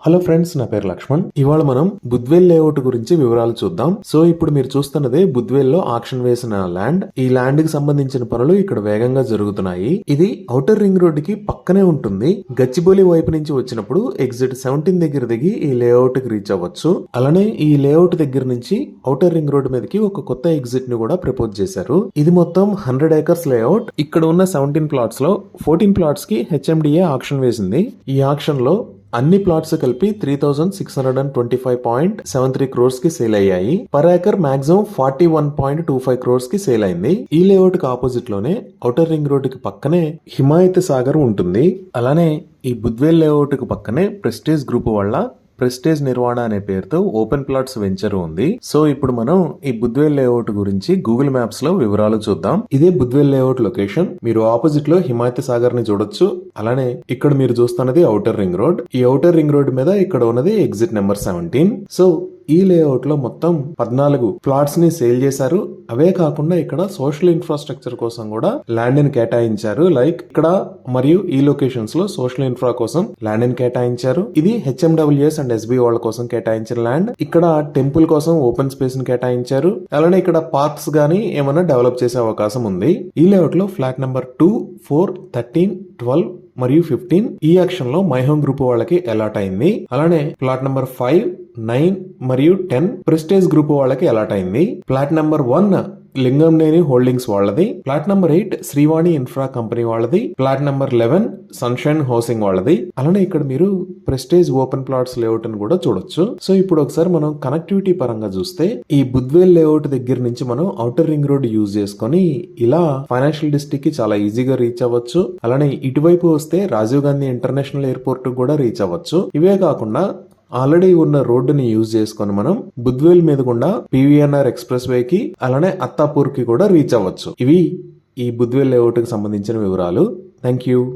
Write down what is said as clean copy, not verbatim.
Hello friends, నా పేరు లక్ష్మణ్. ఇవాళ మనం బుద్వేల్ లేఅవుట్ గురించి వివరాలు చూద్దాం. సో ఇప్పుడు మీరు చూస్తున్నదే బుద్వేల్ లో ఆక్షన్ వేసిన ల్యాండ్. ఈ ల్యాండ్ కి సంబంధించిన పనులు ఇక్కడ వేగంగా జరుగుతున్నాయి. ఇది ఔటర్ రింగ్ రోడ్ కి పక్కనే ఉంటుంది. గచ్చిబౌలి వైపు నుంచి వచ్చినప్పుడు ఎగ్జిట్ 17 దగ్గర దిగి ఈ లేఅవుట్ కి రీచ్ అవ్వచ్చు. అలానే ఈ లేఅవుట్ దగ్గర నుంచి ఔటర్ రింగ్ రోడ్ మీదకి ఒక కొత్త ఎగ్జిట్ ని కూడా ప్రపోజ్ చేశారు. ఇది మొత్తం 100 acres లేఅవుట్. ఇక్కడ ఉన్న 17 ప్లాట్స్ లో 14 ప్లాట్స్ కి హెచ్ఎండిఏ ఆక్షన్ వేసింది. ఈ ఆక్షన్ లో అన్ని ప్లాట్స్ కలిపి 3625.73 crores కి సేల్ అయ్యాయి. పర్ ఏకర్ మాక్సిమం 41.25 crores కి సేల్ అయింది. ఈ లేఅవుట్ కి ఆపోజిట్ లోనే ఔటర్ రింగ్ రోడ్ కి పక్కనే హిమాయత్ సాగర్ ఉంటుంది. అలానే ఈ బుద్వేల్ లేఅవుట్ కి పక్కనే ప్రెస్టీజ్ గ్రూప్ వాళ్ళ ప్రెస్టేజ్ నిర్వాణ అనే పేరుతో ఓపెన్ ప్లాట్స్ వెంచర్ ఉంది. సో ఇప్పుడు మనం ఈ బుద్వేల్ లేఅవుట్ గురించి గూగుల్ మ్యాప్స్ లో వివరాలు చూద్దాం. ఇదే బుద్వేల్ లేఅవుట్ లొకేషన్. మీరు ఆపోజిట్ లో హిమాయత్ సాగర్ ని చూడొచ్చు. అలానే ఇక్కడ మీరు చూస్తున్నది ఔటర్ రింగ్ రోడ్. ఈ ఔటర్ రింగ్ రోడ్ మీద ఇక్కడ ఉన్నది ఎగ్జిట్ నెంబర్ 17. సో ఈ లేఅవుట్ లో మొత్తం 14 ప్లాట్స్ ని సేల్ చేశారు. అవే కాకుండా ఇక్కడ సోషల్ ఇన్ఫ్రాస్ట్రక్చర్ కోసం కూడా ల్యాండ్ ని కేటాయించారు. లైక్ ఇక్కడ మరియు ఈ లొకేషన్స్ లో సోషల్ ఇన్ఫ్రా కోసం ల్యాండ్ ని కేటాయించారు. ఇది హెచ్ఎండబ్ల్యూఎస్ అండ్ ఎస్బీ వాళ్ళ కోసం కేటాయించిన ల్యాండ్. ఇక్కడ టెంపుల్ కోసం ఓపెన్ స్పేస్ ని కేటాయించారు. అలానే ఇక్కడ పార్క్స్ గానీ ఏమైనా డెవలప్ చేసే అవకాశం ఉంది. ఈ లేఅవుట్ లో ఫ్లాట్ నెంబర్ 2, 4, 13, 12 మరియు 15 ఈ యాక్షన్ లో మై హోమ్ గ్రూప్ వాళ్ళకి అలాట్ అయింది. అలానే ప్లాట్ నెంబర్ 5, 9 మరియు 10 ప్రెస్టేజ్ గ్రూప్ వాళ్ళకి అలాట్ అయింది. ప్లాట్ నెంబర్ 1 లింగంనేని హోల్డింగ్స్ వాళ్ళది. Plot number 8 Srivani infra company వాళ్ళది. ప్లాట్ నెంబర్ 11 సన్షైన్ హౌసింగ్ వాళ్ళది. అలానే ఇక్కడ మీరు ప్రెస్టేజ్ ఓపెన్ ప్లాట్స్ లేఅవుట్ అని కూడా చూడొచ్చు. సో ఇప్పుడు ఒకసారి మనం కనెక్టివిటీ పరంగా చూస్తే ఈ బుద్వేల్ లేఅవుట్ దగ్గర నుంచి మనం ఔటర్ రింగ్ రోడ్ యూజ్ చేసుకుని ఇలా ఫైనాన్షియల్ డిస్ట్రిక్ట్ కి చాలా ఈజీగా రీచ్ అవ్వచ్చు. అలానే ఇటువైపు వస్తే రాజీవ్ గాంధీ ఇంటర్నేషనల్ ఎయిర్పోర్ట్ కూడా రీచ్ అవ్వచ్చు. ఇవే కాకుండా ఆల్రెడీ ఉన్న రోడ్డుని యూజ్ చేసుకొని మనం బుద్వేల్ మీద గుండా పివిఎన్ఆర్ ఎక్స్ప్రెస్ వే కి అలానే అత్తాపూర్ కి కూడా రీచ్ అవ్వచ్చు. ఇవి ఈ బుద్వేల్ లేఅవుట్ కి సంబంధించిన వివరాలు. Thank you.